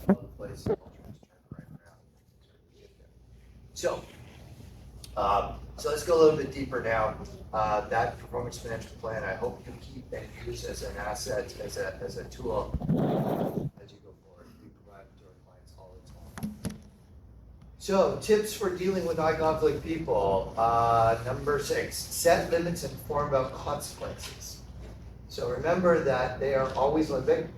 all the places, all turn right around. So, so let's go a little bit deeper now. That performance management plan, I hope you keep and use as an asset, as a tool as you go forward. We provide it to our clients all the time. So, tips for dealing with high conflict people. Number 6, set limits and inform about consequences. So remember that they are always living.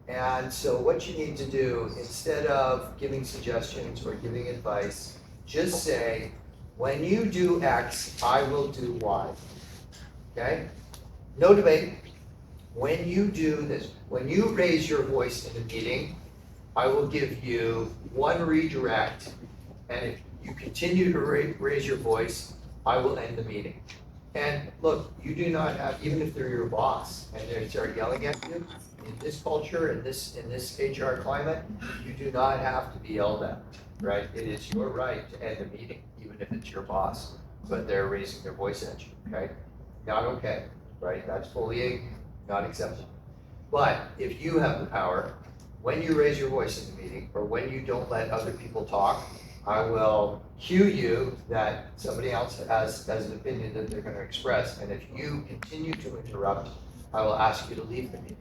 And so what you need to do, instead of giving suggestions or giving advice, just say, when you do X, I will do Y. Okay? No debate. When you do this, when you raise your voice in a meeting, I will give you one redirect, and if you continue to raise your voice, I will end the meeting. And look, you do not have, even if they're your boss and they start yelling at you, in this culture, in this HR climate, you do not have to be yelled at, right? It is your right to end the meeting, even if it's your boss, but they're raising their voice at you, okay? Not okay, right? That's bullying, not acceptable. But if you have the power, when you raise your voice in the meeting, or when you don't let other people talk, I will cue you that somebody else has an opinion that they're going to express, and if you continue to interrupt, I will ask you to leave the meeting,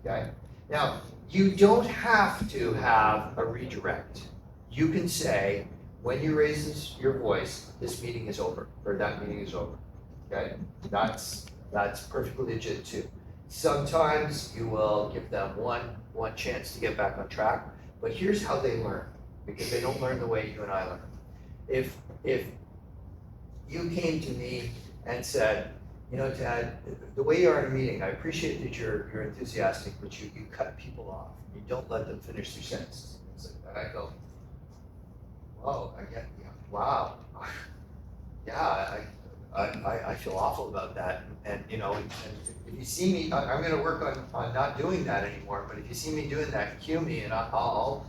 okay? Now, you don't have to have a redirect. You can say, when you raise your voice, this meeting is over, or that meeting is over, okay? That's perfectly legit too. Sometimes you will give them one chance to get back on track, but here's how they learn, because they don't learn the way you and I learn. If you came to me and said, you know, Tad, the way you are in a meeting, I appreciate that you're enthusiastic, but you cut people off. You don't let them finish their sentences. And I go, whoa, wow, yeah, I feel awful about that. And you know, and if you see me, I'm going to work on not doing that anymore. But if you see me doing that, cue me, and I'll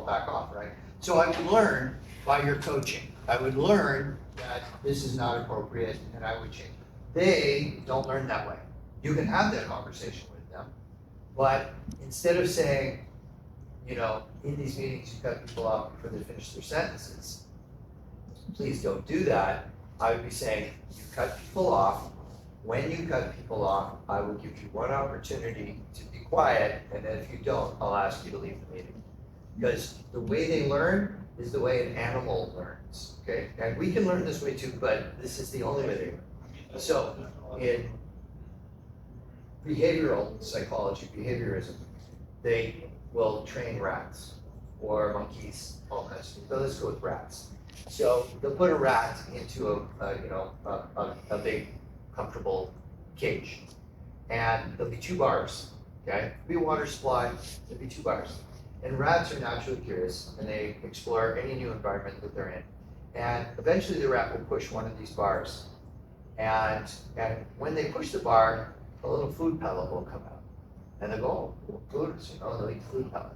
back off, right? So I would learn by your coaching. I would learn that this is not appropriate, and I would change. They don't learn that way. You can have that conversation with them, but instead of saying, you know, in these meetings you cut people off before they finish their sentences, please don't do that. I would be saying, you cut people off. When you cut people off, I will give you one opportunity to be quiet, and then if you don't, I'll ask you to leave the meeting. Because the way they learn is the way an animal learns, okay? And we can learn this way too, but this is the only way they learn. So in behavioral psychology, behaviorism, they will train rats or monkeys, all kinds of things. But let's go with rats. So they'll put a rat into a big, comfortable cage, and there'll be 2 bars. Okay, there'll be a water supply. There'll be 2 bars, and rats are naturally curious, and they explore any new environment that they're in. And eventually, the rat will push one of these bars, and when they push the bar, a little food pellet will come out, and they'll go, oh, food, they'll eat food pellet.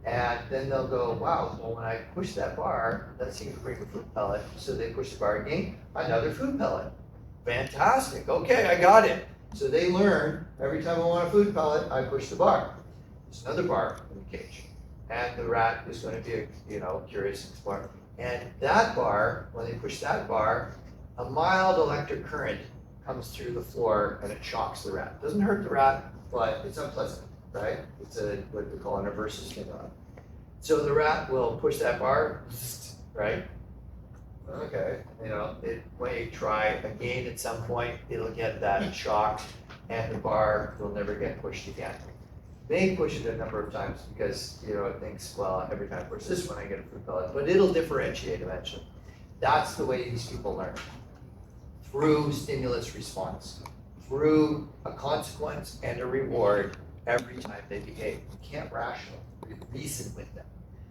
And then they'll go, wow, well, when I push that bar, that seems to bring a food pellet. So they push the bar again, another food pellet. Fantastic, okay, I got it. So they learn, every time I want a food pellet, I push the bar. There's another bar in the cage. And the rat is going to be, curious explorer. And that bar, when they push that bar, a mild electric current comes through the floor and it shocks the rat. It doesn't hurt the rat, but it's unpleasant. Right? It's what we call an aversive stimuli. So the rat will push that bar, right? Okay, it may try again at some point, it'll get that shock, and the bar will never get pushed again. May push it a number of times because, it thinks, well, every time I push this one, I get a food pellet, but it'll differentiate eventually. That's the way these people learn. Through stimulus response, through a consequence and a reward every time they behave. You can't rationally reason with them.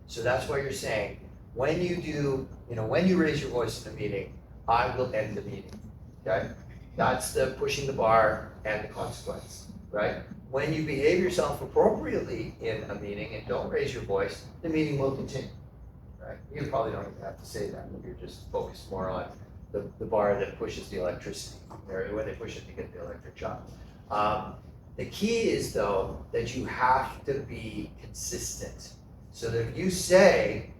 So that's why you're saying, when you raise your voice in a meeting, I will end the meeting, okay? That's the pushing the bar and the consequence, right? When you behave yourself appropriately in a meeting and don't raise your voice, the meeting will continue, right? You probably don't even have to say that. You're just focused more on the bar that pushes the electricity, or when they push it to get the electric shock. The key is, though, that you have to be consistent. So that if you say,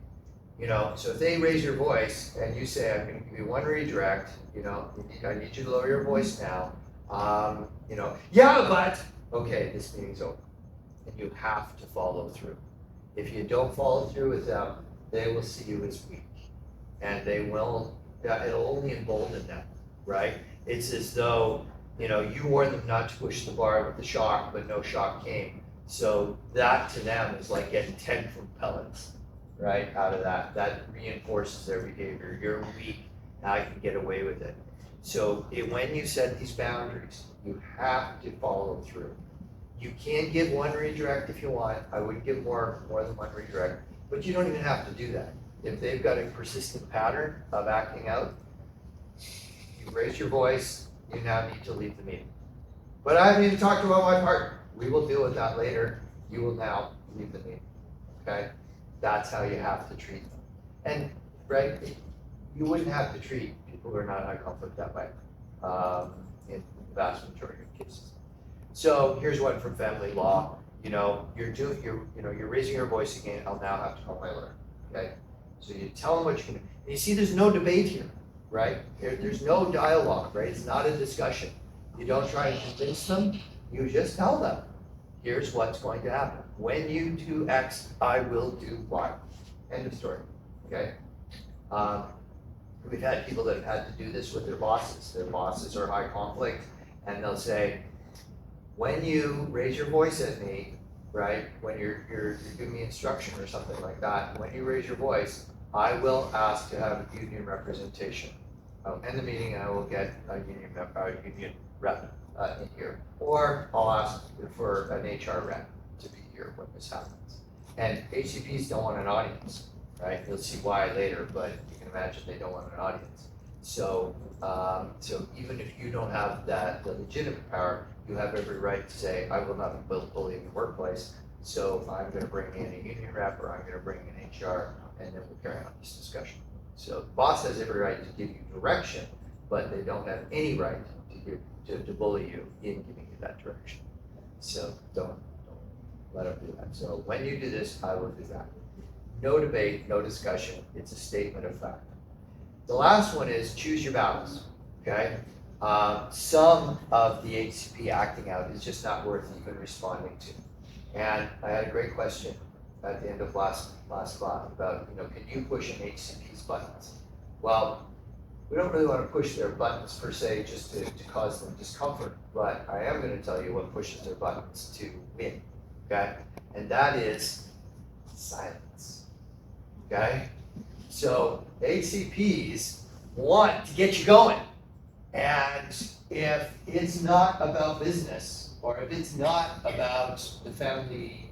so if they raise your voice and you say, I'm gonna give you one redirect, I need you to lower your voice now. Yeah, but, okay, this meeting's over. And you have to follow through. If you don't follow through with them, they will see you as weak. And it'll only embolden them, right? It's as though, you warned them not to push the bar with the shock, but no shock came. So that to them is like getting 10 food pellets, right, out of that. That reinforces their behavior. You're weak, now I can get away with it. So when you set these boundaries, you have to follow through. You can give one redirect if you want. I wouldn't give more than one redirect, but you don't even have to do that. If they've got a persistent pattern of acting out, you raise your voice, you now need to leave the meeting. But I haven't even talked about my partner. We will deal with that later. You will now leave the meeting, okay? That's how you have to treat them. And, right, you wouldn't have to treat people who are not high conflict that way in the vast majority of cases. So here's one from family law. You're raising your voice again. I'll now have to call my lawyer, okay? So you tell them what you can. You see, there's no debate here, right? There's no dialogue, right? It's not a discussion. You don't try to convince them. You just tell them, here's what's going to happen. When you do X, I will do Y. End of story, okay? We've had people that have had to do this with their bosses. Their bosses are high conflict, and they'll say, when you raise your voice at me, right, when you're giving me instruction or something like that, when you raise your voice, I will ask to have union representation. I'll end the meeting and I will get a union rep in here. Or I'll ask for an HR rep to be here when this happens. And HCPs don't want an audience, right? You'll see why later, but you can imagine they don't want an audience. So even if you don't have the legitimate power, you have every right to say, I will not be bullying the workplace, so I'm going to bring in a union rep or I'm going to bring in HR, and then we'll carry on this discussion. So the boss has every right to give you direction, but they don't have any right to bully you in giving you that direction. So don't let them do that. So when you do this, I will do that. No debate, no discussion. It's a statement of fact. The last one is choose your battles, okay? Some of the HCP acting out is just not worth even responding to. And I had a great question at the end of last spot about, can you push an HCP's buttons? Well, we don't really want to push their buttons per se just to cause them discomfort, but I am going to tell you what pushes their buttons to win, okay? And that is silence, okay? So HCPs want to get you going. And if it's not about business, or if it's not about the family,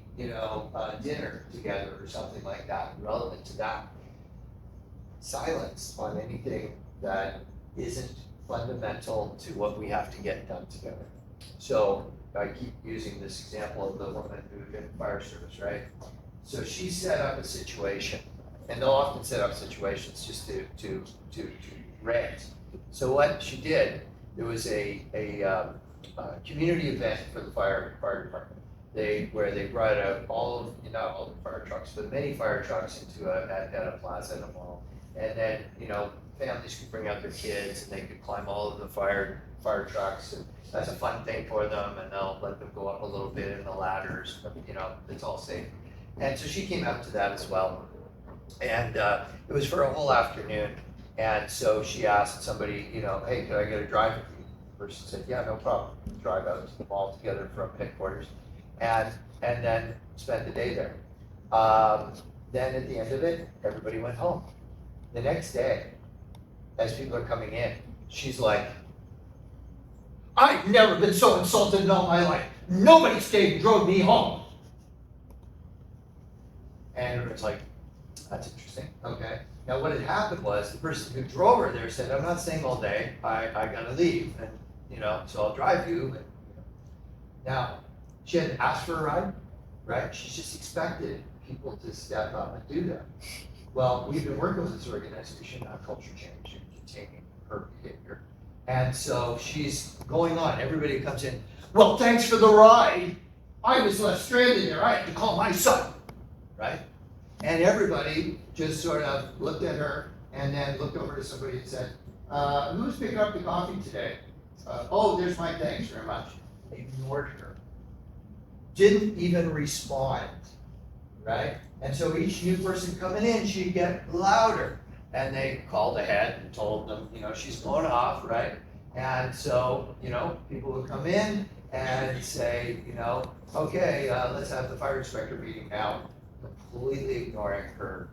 dinner together or something like that, relevant to that, silence on anything that isn't fundamental to what we have to get done together. So I keep using this example of the woman who did fire service, right? So she set up a situation, and they'll often set up situations just to rant. So what she did, there was a community event for the fire department. Where they brought out not all the fire trucks, but many fire trucks at a plaza in a mall. And then, families could bring out their kids and they could climb all of the fire trucks, and that's a fun thing for them, and they'll let them go up a little bit in the ladders, it's all safe. And so she came out to that as well. And it was for a whole afternoon. And so she asked somebody, hey, could I get a drive with you? The person said, yeah, no problem. Drive out to the mall together from headquarters. And then spend the day there. Then at the end of it, everybody went home. The next day, as people are coming in, she's like, I've never been so insulted in all my life. Nobody stayed and drove me home. And everyone's like, that's interesting, okay. Now what had happened was the person who drove her there said, I'm not staying all day, I gotta leave, and so I'll drive you. And, Now, she hadn't asked for a ride, right? She's just expected people to step up and do that. Well, we've been working with this organization on culture change and containing her behavior. And so she's going on, everybody comes in, well, thanks for the ride. I was left stranded there, I had to call my son, right? And everybody just sort of looked at her and then looked over to somebody and said, who's picking up the coffee today? Oh, there's Mike, thanks very much. Ignored her. Didn't even respond, right? And so each new person coming in, she'd get louder. And they called ahead and told them, she's going off, right? And so, people would come in and say, okay, let's have the fire inspector meeting now, completely ignoring her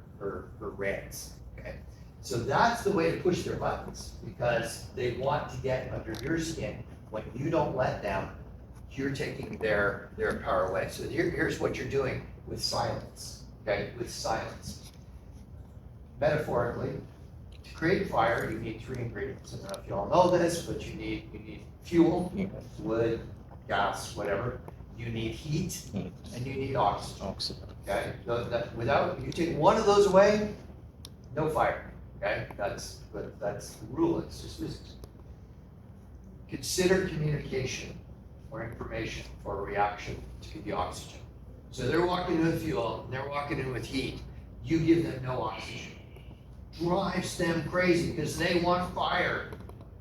rants, okay? So that's the way to push their buttons, because they want to get under your skin. When you don't let them, you're taking their power away. So here's what you're doing with silence, okay? With silence. Metaphorically, to create fire, you need 3 ingredients. I don't know if you all know this, but you need fuel, wood, gas, whatever. You need heat, and you need oxygen. Okay? Without, you take one of those away, no fire. Okay? That's the rule. It's just physics. Consider communication or information for a reaction to the oxygen. So they're walking in with fuel, and they're walking in with heat. You give them no oxygen. Drives them crazy because they want fire.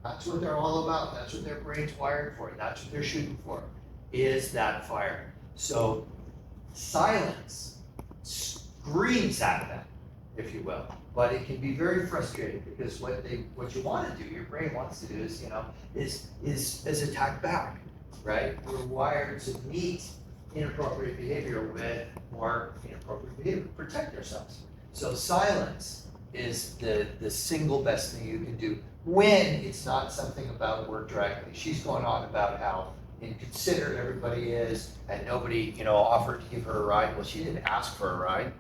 That's what they're all about. That's what their brain's wired for. That's what they're shooting for, is that fire. So silence screams at them, if you will. But it can be very frustrating because what you want to do, your brain wants to do is attack back, right? We're wired to meet inappropriate behavior with more inappropriate behavior, protect ourselves. So silence is the single best thing you can do when it's not something about work directly. She's going on about how inconsiderate everybody is, and nobody, offered to give her a ride. Well, she didn't ask for a ride.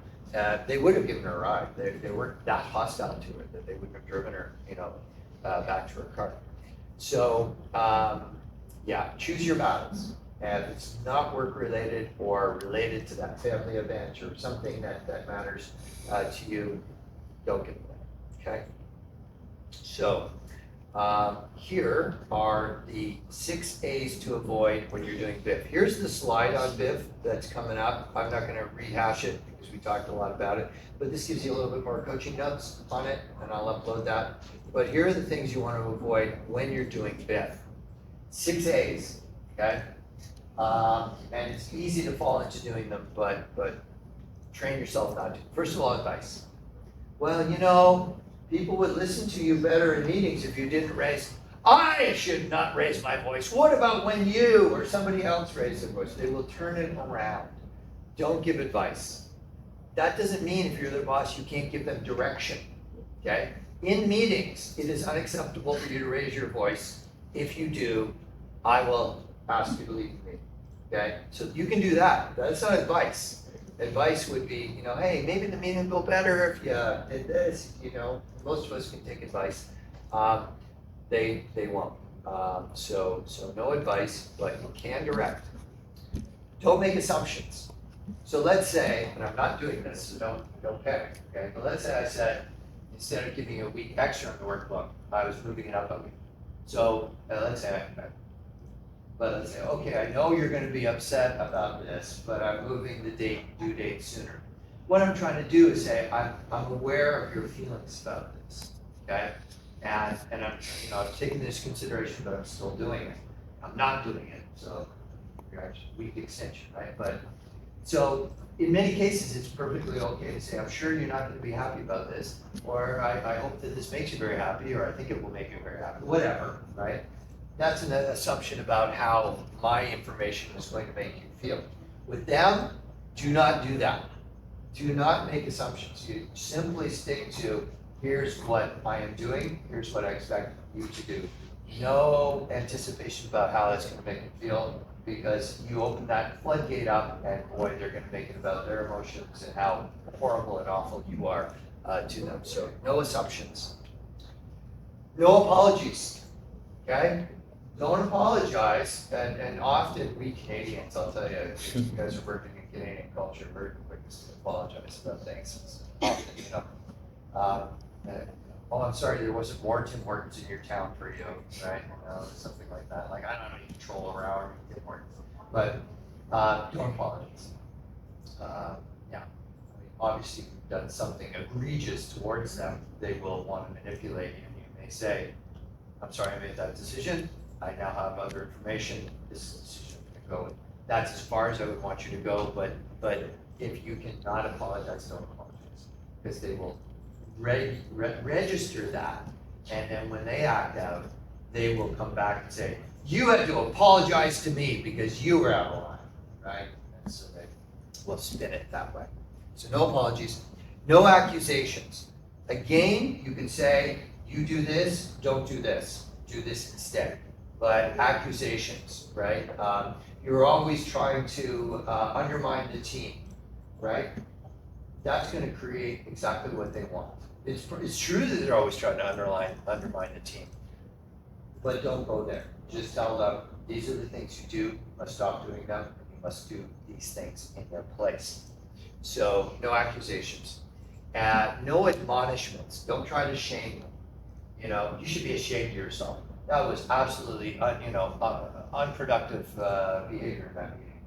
They would have given her a ride. They weren't that hostile to her that they wouldn't have driven her, back to her car. So, choose your battles. And if it's not work related or related to that family event or something that matters to you, don't get involved. Okay? So, here are the 6 A's to avoid when you're doing BIF. Here's the slide on BIF that's coming up. I'm not going to rehash it because we talked a lot about it, but this gives you a little bit more coaching notes on it, and I'll upload that. But here are the things you want to avoid when you're doing BIF. 6 A's, okay? And it's easy to fall into doing them, but train yourself not to. First of all, advice. Well, people would listen to you better in meetings if you didn't raise. I should not raise my voice. What about when you or somebody else raise their voice? They will turn it around. Don't give advice. That doesn't mean if you're their boss, you can't give them direction, okay? In meetings, it is unacceptable for you to raise your voice. If you do, I will ask you to leave the meeting, okay? So you can do that. That's not advice. Advice would be, hey, maybe the meeting would go better if you did this, Most of us can take advice. They won't. So no advice, but you can direct. Don't make assumptions. So let's say, and I'm not doing this, so don't panic, okay? But let's say I said, instead of giving you a week extra on the workbook, I was moving it up a week. So let's say, okay, I know you're going to be upset about this, but I'm moving the due date sooner. What I'm trying to do is say, I'm aware of your feelings about this, okay? And I'm taking this consideration, but I'm still doing it. I'm not doing it, so week extension, right? But so in many cases, it's perfectly okay to say, I'm sure you're not going to be happy about this, or I hope that this makes you very happy, or I think it will make you very happy, whatever, right? That's an assumption about how my information is going to make you feel. With them, do not do that. Do not make assumptions. You simply stick to, here's what I am doing, here's what I expect you to do. No anticipation about how that's going to make them feel, because you open that floodgate up, and boy, they're going to make it about their emotions and how horrible and awful you are to them. So no assumptions. No apologies, okay? Don't apologize, and often we Canadians, I'll tell you, if you guys are working in Canadian culture, we're quick to apologize about things. Often, oh, I'm sorry, there wasn't more Tim Hortons in your town for you, right? Something like that. Like, I don't know, you control over hour Tim Hortons. But don't apologize. obviously you've done something egregious towards them, they will want to manipulate you. And you may say, I'm sorry I made that decision. I now have other information. This is the decision I'm going to go with. That's as far as I would want you to go, but if you cannot apologize, don't apologize. Because they will register that, and then when they act out, they will come back and say, you had to apologize to me because you were out of line, right? And so they will spin it that way. So no apologies, no accusations. Again, you can say, you do this, don't do this instead. But accusations, right? You're always trying to undermine the team, right? That's going to create exactly what they want. It's true that they're always trying to undermine the team, but don't go there. Just tell them, these are the things you do, you must stop doing them, and you must do these things in their place. So no accusations. No admonishments. Don't try to shame them. You know, you should be ashamed of yourself. That was absolutely, unproductive behavior in that meeting.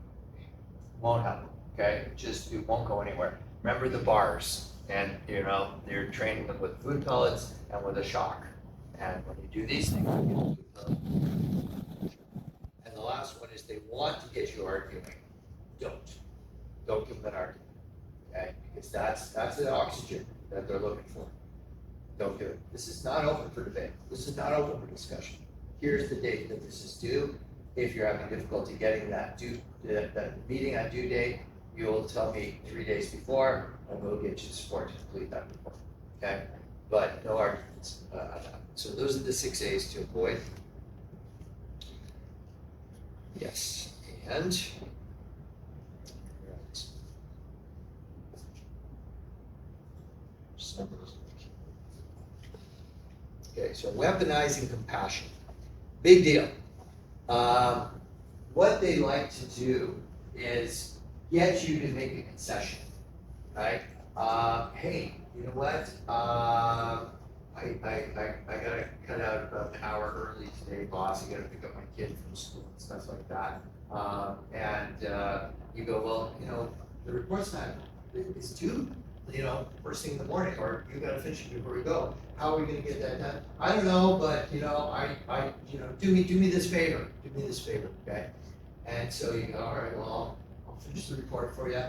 Won't happen, okay? It won't go anywhere. Remember the bars, and you're training them with food pellets and with a shock. And when you do these things, you get food pellets. And the last one is they want to get you arguing. Don't give them an argument, okay? Because that's the oxygen that they're looking for. Don't do it. This is not open for debate. This is not open for discussion. Here's the date that this is due. If you're having difficulty getting that meeting on due date, you will tell me 3 days before, and we'll get you support to complete that report. Okay? But no arguments. So those are the 6 A's to avoid. Yes, and okay, so weaponizing compassion. Big deal. What they like to do is get you to make a concession, right? Hey, you know what? I gotta cut out about an hour early today, boss. I gotta pick up my kid from school and stuff like that. You go, well, the report's not is due, first thing in the morning, or you gotta finish it before we go. How are we gonna get that done? I don't know, but do me this favor. Do me this favor, okay? And so you go, all right, well, I'll finish the report for you.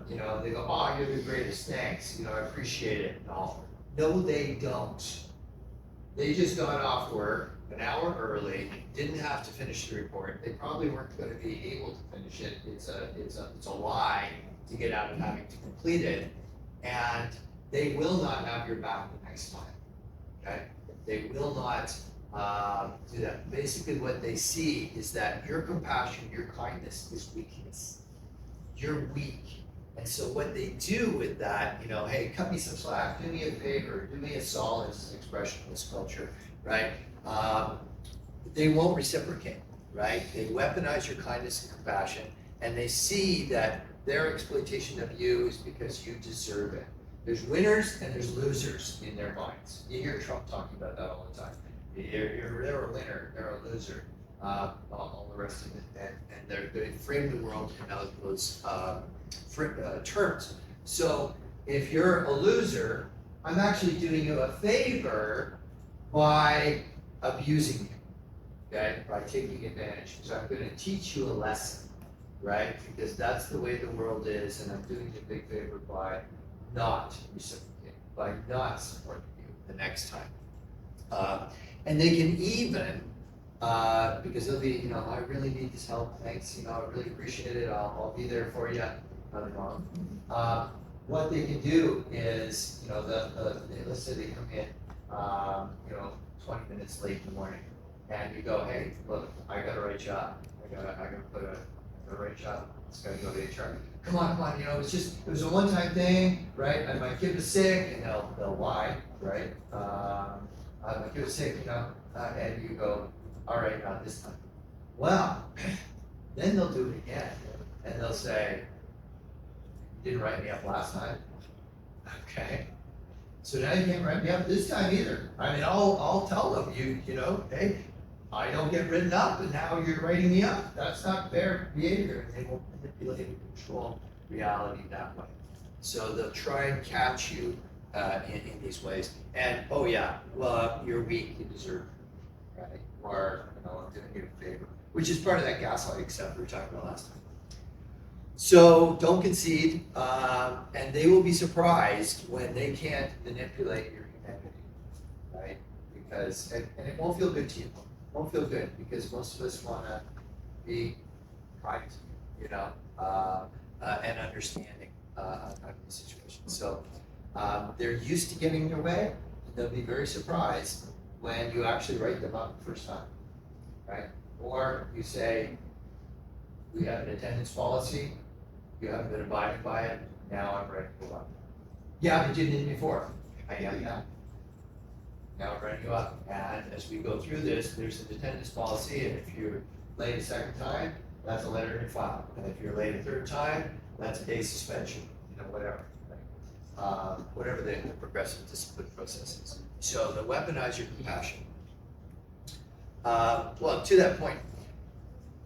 They go, oh, you're the greatest, thanks. I appreciate it and all. No, they don't. They just got off work an hour early, didn't have to finish the report. They probably weren't going to be able to finish it. It's a lie to get out of having to complete it, and they will not have your back the next time. Okay? They will not do that. Basically, what they see is that your compassion, your kindness is weakness. You're weak. And so what they do with that, hey, cut me some slack, do me a favor, do me a solid, this is an expression in this culture, right? They won't reciprocate, right? They weaponize your kindness and compassion, and they see that their exploitation of you is because you deserve it. There's winners and there's losers in their minds. You hear Trump talking about that all the time. They're a winner, they're a loser, all the rest of it, and they frame the world in those terms. So if you're a loser, I'm actually doing you a favor by abusing you, okay? By taking advantage. So I'm going to teach you a lesson, right? Because that's the way the world is, and I'm doing you a big favor by not reciprocating, by not supporting you the next time. And they can even, because they'll be, I really need this help, thanks, I really appreciate it, I'll be there for you. Nothing wrong. What they can do is, let's say they come in, 20 minutes late in the morning, and you go, hey, look, I got to write you up. I got to write you up. It's got to go to HR. Come on, it was a one-time thing, right? And my kid was sick, and they'll lie, right? My kid was sick, and you go, all right, not this time. Well, then they'll do it again, and they'll say, didn't write me up last time. Okay. So now you can't write me up this time either. I mean, I'll tell them, hey, I don't get written up, and now you're writing me up. That's not fair behavior. They will manipulate and control reality that way. So they'll try and catch you in these ways. And, oh yeah, well, you're weak, you deserve it, right? Or, I'm doing you a favor, which is part of that gaslighting stuff we were talking about last time. So don't concede, and they will be surprised when they can't manipulate your humanity, right? Because, and it won't feel good to you. It won't feel good because most of us want to be kind, and understanding on these situations. So they're used to getting in your way, and they'll be very surprised when you actually write them up the first time, right? Or you say, we have an attendance policy, you haven't been abiding by it, now I'm ready to go up. Yeah, but you didn't before. I am now. Now I'm ready to go up. And as we go through this, there's an attendance policy, and if you're late a second time, that's a letter in your file. And if you're late a third time, that's a day's suspension, whatever. Whatever the progressive discipline process is. So the weaponize your compassion. Well, to that point,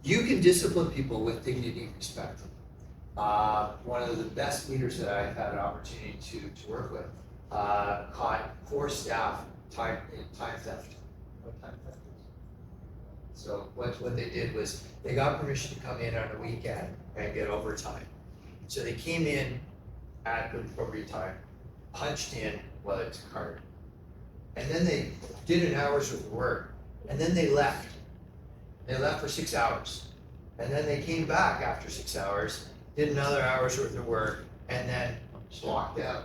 you can discipline people with dignity and respect. One of the best leaders that I've had an opportunity to work with caught 4 staff time theft. What time theft is? So what they did was they got permission to come in on a weekend and get overtime. So they came in at the appropriate time, punched in while it's card, and then they did an hour's worth of work, and then they left. They left for 6 hours, and then they came back after 6 hours, did another hour's worth of work, and then walked out.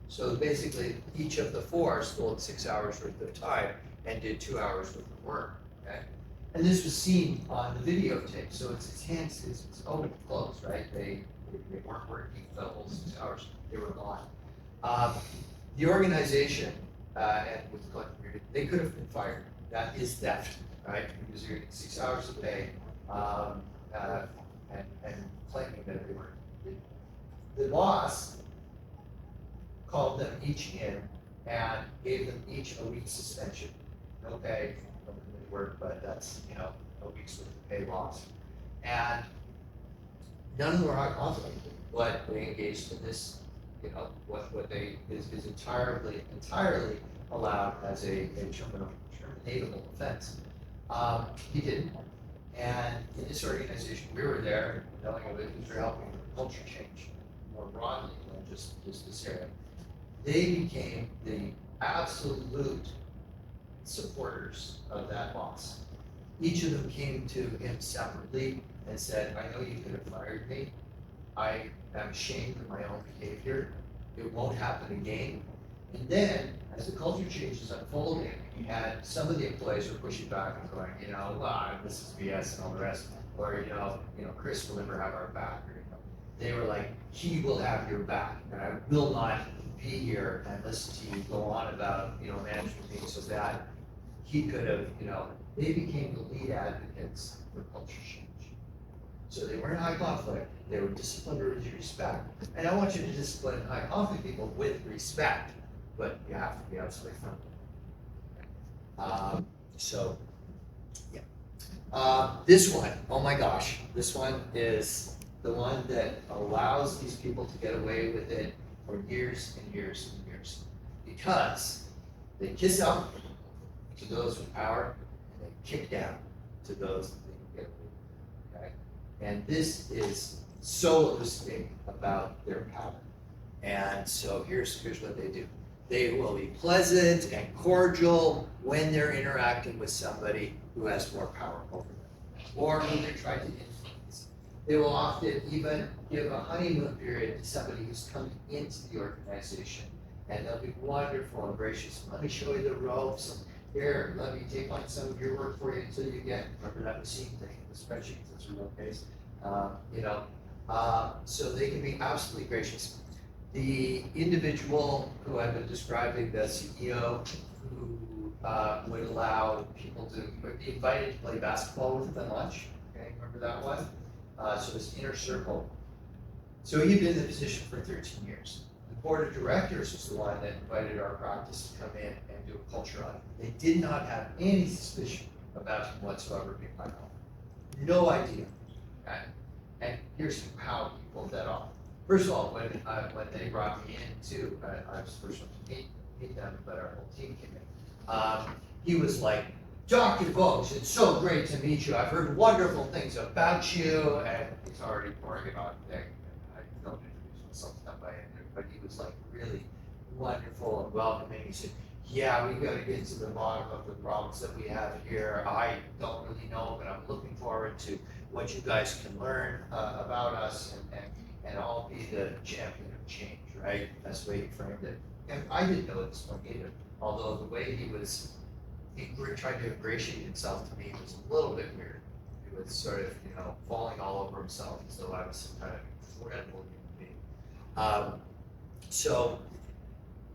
So basically, each of the 4 stole 6 hours worth of time and did 2 hours worth of work. Okay, and this was seen on the videotape, so it's hands, it's open and closed, right? They weren't working the whole 6 hours; they were gone. The organization and with the collective agreement, they could have been fired. That is theft, right? Because you're getting 6 hours of pay and claiming that they were. The boss called them each in and gave them each a week's suspension. No pay, no committed work, but that's a week's worth of pay loss. And none of them were high conflict, but they engaged in this. What they is entirely allowed as a terminatable offense. He didn't. And in this organization, we were there knowing of it because we're helping culture change more broadly than just this area. They became the absolute supporters of that boss. Each of them came to him separately and said, I know you could have fired me. I am ashamed of my own behavior. It won't happen again. And then, as the culture change is unfolding, you had some of the employees were pushing back and going, this is BS and all the rest. Or, Chris will never have our back. Or, they were like, he will have your back, and I will not be here and listen to you go on about, management being so bad. He could have, they became the lead advocates for culture change. So they weren't high conflict, they were disciplined with respect. And I want you to discipline high conflict people with respect, but you have to be absolutely firm. This one, oh my gosh, this one is the one that allows these people to get away with it for years and years and years. Because they kiss up to those with power, and they kick down to those that they can get away with. Okay? And this is so elucidating about their power. And so here's what they do. They will be pleasant and cordial when they're interacting with somebody who has more power over them, or who they're trying to influence. They will often even give a honeymoon period to somebody who's coming into the organization, and they'll be wonderful and gracious. Let me show you the ropes. Here, let me take on some of your work for you until you get. Remember that machine thing in the spreadsheet? That's a real case. So they can be absolutely gracious. The individual who I've been describing, the CEO, who would allow people to be invited to play basketball with them at lunch. Okay, remember that one? So this inner circle. So he'd been in the position for 13 years. The board of directors was the one that invited our practice to come in and do a culture audit. They did not have any suspicion about him whatsoever being my own. No idea. Okay? And here's how he pulled that off. first of all, when they brought me in too, I was first one to meet them, but our whole team came in. He was like, Dr. Bogues, it's so great to meet you. I've heard wonderful things about you, and he's already pouring about Nick. I don't introduce myself that way, but he was like really wonderful and welcoming. He said, yeah, we got to get to the bottom of the problems that we have here. I don't really know, but I'm looking forward to what you guys can learn about us, and I'll be the champion of change, right? That's the way he framed it. And I didn't know this one either, although the way he tried to ingratiate himself to me was a little bit weird. He was sort of, falling all over himself as though I was some kind of incredible human being. So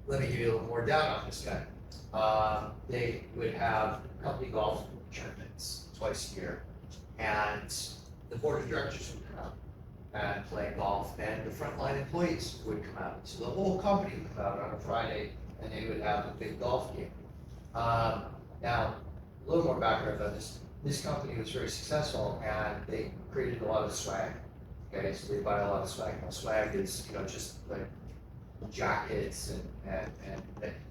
let me give you a little more down on this guy. They would have company golf tournaments twice a year, and the board of directors would come out and play golf, and the frontline employees would come out. So the whole company would come out on a Friday, and they would have a big golf game. Now, a little more background on this. This company was very successful, and they created a lot of swag. Okay, so they buy a lot of swag. Now, swag is, just like jackets and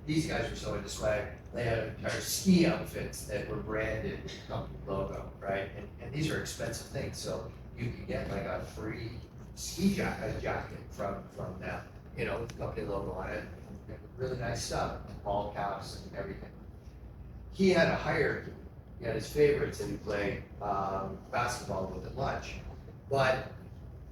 these guys were so into swag. They had entire ski outfits that were branded with the company logo, right? And these are expensive things, so you could get like a free ski jacket from them, with the company logo on it. And really nice stuff, ball caps and everything. He had a hierarchy. He had his favorites that he played basketball with at lunch, but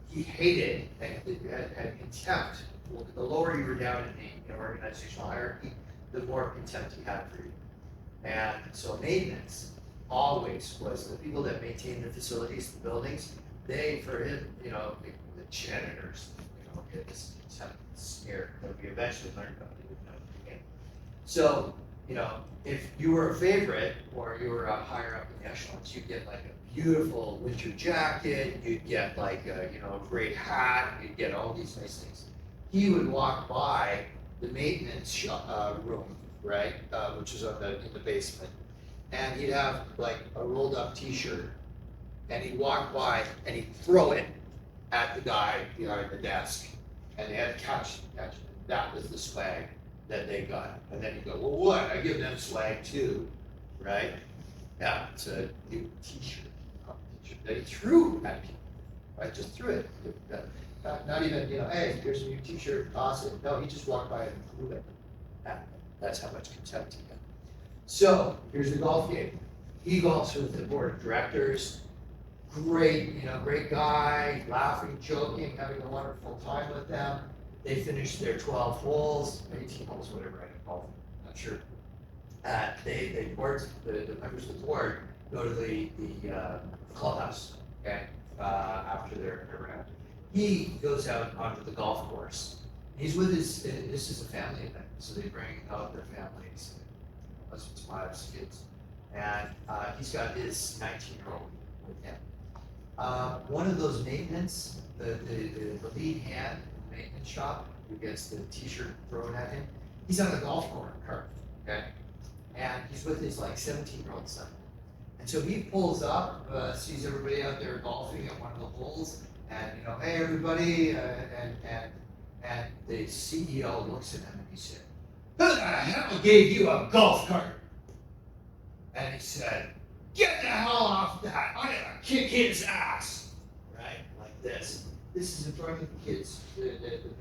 he hated and had contempt. Well, the lower you were down in the organizational hierarchy, the more contempt he had for you. And so maintenance always was the people that maintained the facilities, the buildings. They, for him, the janitors, get this contempt sneer that we eventually learned about it. So, if you were a favorite or you were higher up in the echelons, you'd get like a beautiful winter jacket, you'd get like a great hat, you'd get all these nice things. He would walk by the maintenance room, right, which is in the basement, and he'd have like a rolled up T-shirt, and he'd walk by and he'd throw it at the guy behind the desk, and they had to catch it. That was the swag that they got. And then you go, well, what? I give them swag too, right? Yeah, it's a new T-shirt that he threw at people, right? Just threw it. Not even, hey, here's a new T-shirt, awesome. No, he just walked by and threw it. That's how much contempt he got. So here's the golf game. He golfs with the board of directors. Great, great guy, laughing, joking, having a wonderful time with them. They finished their 12 holes, 18 holes, whatever I call them, not sure. The members of the board go to the clubhouse, okay, after their round. He goes out onto the golf course. He's with this is a family event, so they bring out their families, husbands, wives, kids, and he's got his 19-year-old with him. One of those maintenance, the lead hand in the maintenance shop who gets the T-shirt thrown at him, he's on a golf cart, okay? And he's with his like 17-year-old son. And so he pulls up, sees everybody out there golfing at one of the holes, and hey everybody, and the CEO looks at him and he said, "Who the hell gave you a golf cart?" And he said, "Get the hell off that! I'm gonna kick his ass!" Right? Like this. This is in front of the kids, the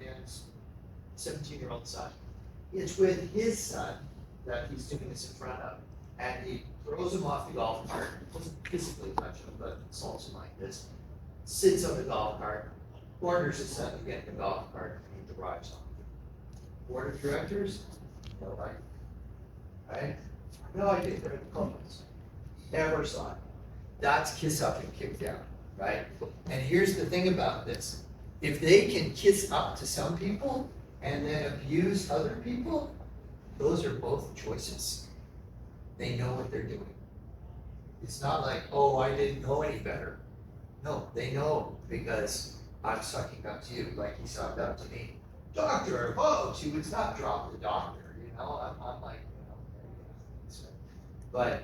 man's 17-year-old son. It's with his son that he's doing this in front of. And he throws him off the golf cart, doesn't physically touch him, but assaults him like this, sits on the golf cart, orders his son to get in the golf cart, and he drives off. Board of directors? No, right? Right? No idea, they're in the comments. Never saw it. That's kiss up and kick down, right? And here's the thing about this. If they can kiss up to some people and then abuse other people, those are both choices. They know what they're doing. It's not like, oh, I didn't know any better. No, they know because I'm sucking up to you like he sucked up to me. Doctor, oh, she would not drop the doctor, I'm like, but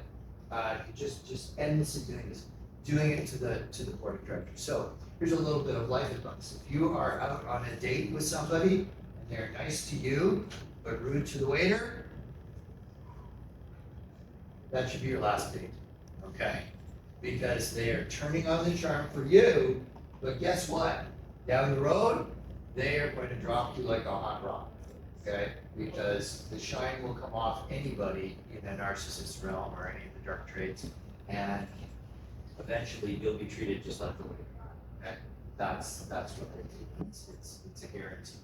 just endlessly doing this, doing it to the board of directors. So here's a little bit of life advice. If you are out on a date with somebody and they're nice to you, but rude to the waiter, that should be your last date, okay? Because they are turning on the charm for you, but guess what? Down the road, they are going to drop you like a hot rock, okay? Because the shine will come off anybody in a narcissist realm or any of the dark traits, and eventually you'll be treated just like the waiter, okay? That's what they do. It's a guarantee.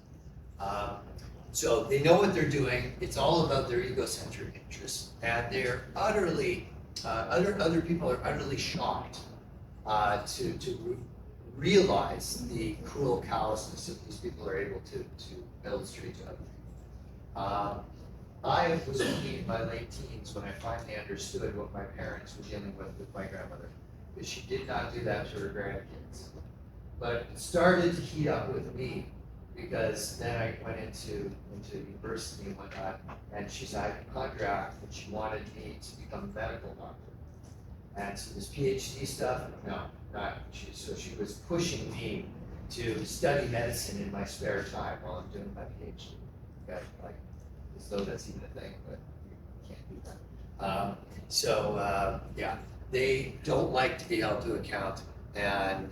So they know what they're doing. It's all about their egocentric interests, and they're utterly, other people are utterly shocked to realize the cruel callousness that these people are able to illustrate to other people. I was only in my late teens when I finally understood what my parents were dealing with my grandmother, because she did not do that to her grandkids. But it started to heat up with me, because then I went into university and whatnot, and she's had a contract and she wanted me to become a medical doctor. And so this PhD stuff, no, not she. So she was pushing me to study medicine in my spare time while I'm doing my PhD. Okay, like as though that's even a thing, but you can't do that. Yeah, they don't like to be held to account, and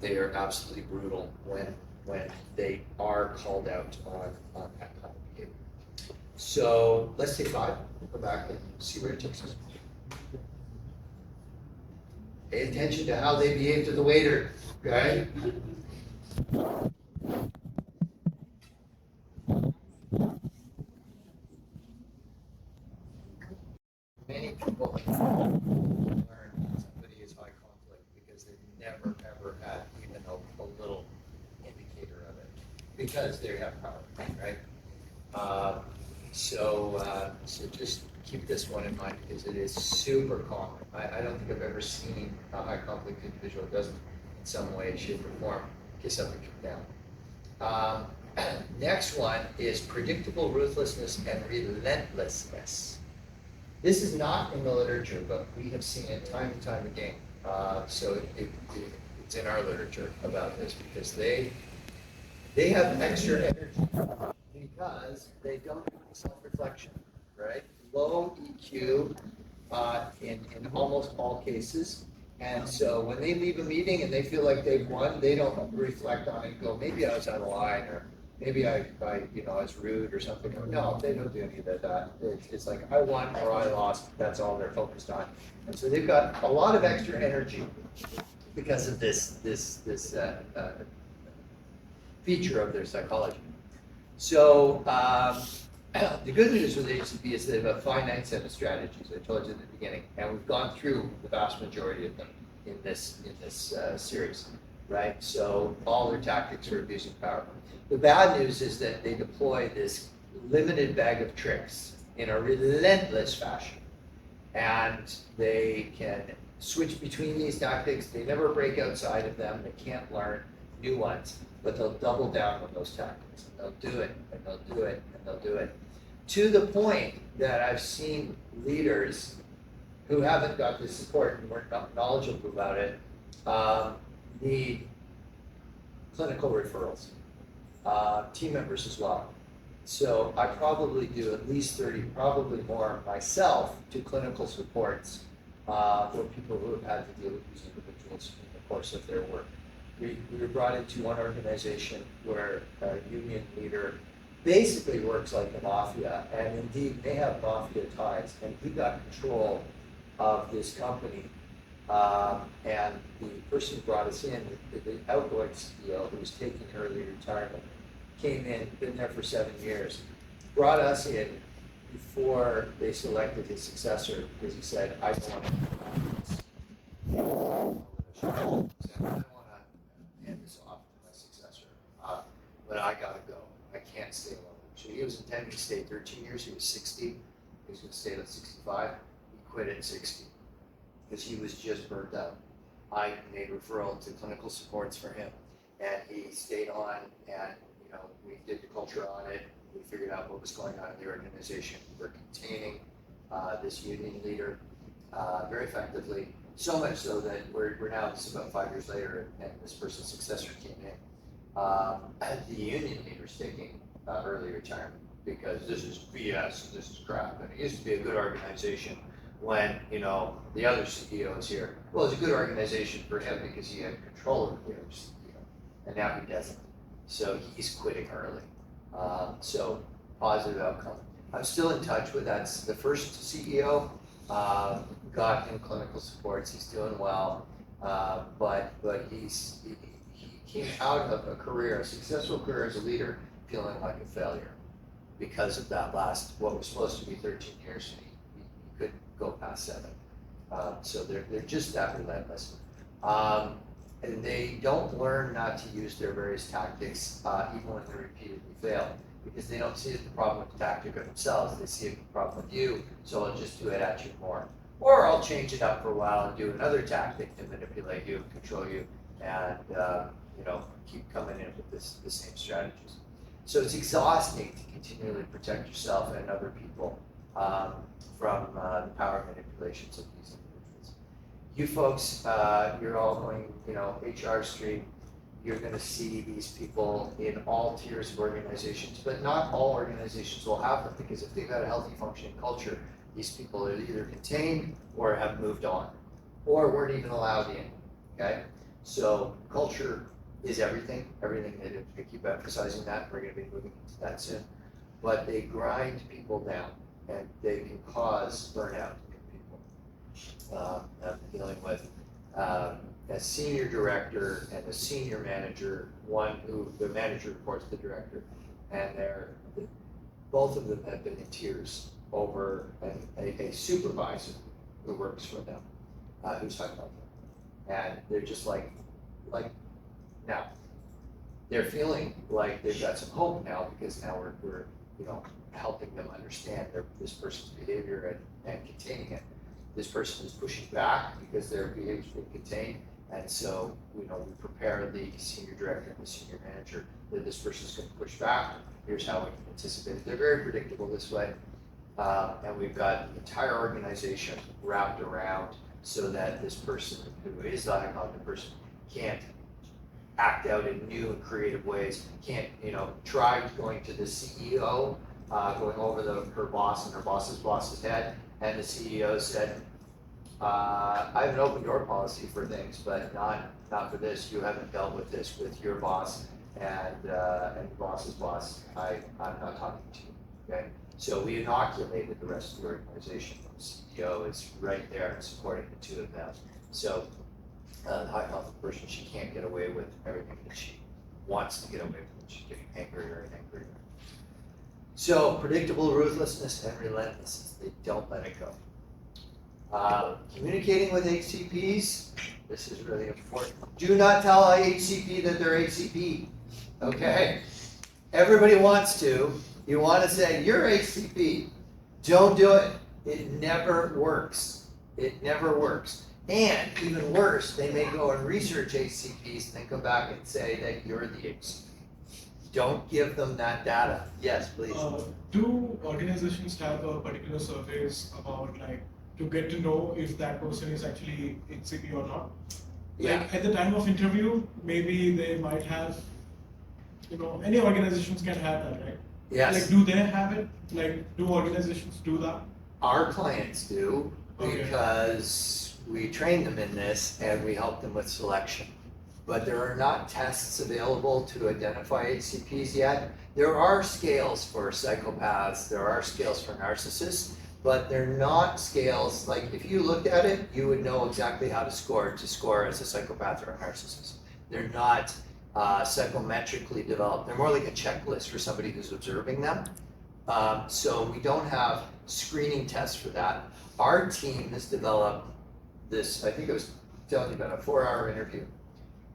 they are absolutely brutal when they are called out on that kind of behavior. So let's take 5, go back and see where it takes us. Pay attention to how they behave to the waiter, okay? Many people learn somebody is high conflict because they've never ever had even a little indicator of it, because they have power, right? So just keep this one in mind, because it is super common. I don't think I've ever seen a high conflict individual who doesn't in some way, shape, or form get something come down. Next one is predictable ruthlessness and relentlessness. This is not in the literature, but we have seen it time and time again. So it's in our literature about this, because they have extra energy because they don't have self-reflection, right? Low EQ in almost all cases. And so when they leave a meeting and they feel like they've won, they don't reflect on it and go, maybe I was out of line, or maybe I was rude or something. No, they don't do any of that. It's like, I won or I lost. That's all they're focused on. And so they've got a lot of extra energy because of this feature of their psychology. So the good news with HCP is they have a finite set of strategies. I told you at the beginning, and we've gone through the vast majority of them in this series, right? So all their tactics are abusing power. The bad news is that they deploy this limited bag of tricks in a relentless fashion, and they can switch between these tactics. They never break outside of them. They can't learn new ones, but they'll double down on those tactics. And they'll do it, and they'll do it, and they'll do it, to the point that I've seen leaders who haven't got the support and weren't knowledgeable about it need clinical referrals, team members as well. So I probably do at least 30, probably more myself, to clinical supports for people who have had to deal with these individuals in the course of their work. We were brought into one organization where a union leader basically works like the mafia, and indeed they have mafia ties, and he got control of this company. And the person who brought us in, the outgoing CEO, who was taking early retirement, came in, been there for 7 years, brought us in before they selected his successor, because he said, I don't want to hand this off to my successor, but I gotta go. I can't stay alone. So he was intending to stay 13 years. He was 60. He was going to stay at 65. He quit at 60 because he was just burnt out. I made referral to clinical supports for him, and he stayed on. And we did the culture audit. We figured out what was going on in the organization. We were containing this union leader very effectively So much so that we're now, this is about 5 years later, and this person's successor came in. The union leader's taking early retirement because this is BS, this is crap. And it used to be a good organization when, the other CEO is here. Well, it's a good organization for him because he had control over the other CEO, and now he doesn't. So he's quitting early. So positive outcome. I'm still in touch with that's the first CEO. Got him clinical supports. He's doing well, but he came out of a successful career as a leader, feeling like a failure because of that what was supposed to be 13 years, and he couldn't go past 7. So they're just that relentless. And they don't learn not to use their various tactics, even when they repeatedly fail, because they don't see the problem with the tactic of themselves. They see a problem with you, so I'll just do it at you more. Or I'll change it up for a while and do another tactic to manipulate you, control you, and keep coming in with the same strategies. So it's exhausting to continually protect yourself and other people from the power manipulations of these individuals. You folks, you're all going, HR Street. You're going to see these people in all tiers of organizations, but not all organizations will have them, because if they've got a healthy functioning culture, these people are either contained or have moved on, or weren't even allowed in. Okay, so culture is everything that they keep emphasizing that. We're going to be moving into that soon, but they grind people down, and they can cause burnout in people. I'm dealing with a senior director and a senior manager, one who the manager reports to the director, and both of them have been in tears over a supervisor who works for them, who's talking about them. And they're just like now they're feeling like they've got some hope now, because now we're helping them understand this person's behavior and containing it. This person is pushing back because their behavior's been contained, and so we prepare the senior director and the senior manager that this person's going to push back. Here's how we can anticipate it. They're very predictable this way. And we've got the entire organization wrapped around so that this person who is the high cognitive person can't act out in new and creative ways, can't, try going to the CEO, going over her boss and her boss's boss's head, and the CEO said, I have an open door policy for things, but not for this. You haven't dealt with this with your boss and boss's boss. I'm not talking to you, okay? So we inoculated the rest of the organization. The CEO is right there and supporting the two of them. So the high conflict person, she can't get away with everything that she wants to get away with. She's getting angrier and angrier. So predictable ruthlessness and relentlessness, they don't let it go. Communicating with HCPs, this is really important. Do not tell a HCP that they're HCP, okay? Everybody wants to. You want to say, you're HCP. Don't do it. It never works. It never works. And even worse, they may go and research HCPs and then come back and say that you're the HCP. Don't give them that data. Yes, please. Do organizations have a particular surveys about to get to know if that person is actually HCP or not? Yeah. At the time of interview, maybe they might have, any organizations can have that, right? Yes. Do they have it? Do organizations do that? Our clients do, Okay. because we train them in this and we help them with selection. But there are not tests available to identify HCPs yet. There are scales for psychopaths, there are scales for narcissists, but they're not scales, if you looked at it, you would know exactly how to score as a psychopath or a narcissist. They're not psychometrically developed. They're more like a checklist for somebody who's observing them. So we don't have screening tests for that. Our team has developed this, I think I was telling you about a 4-hour interview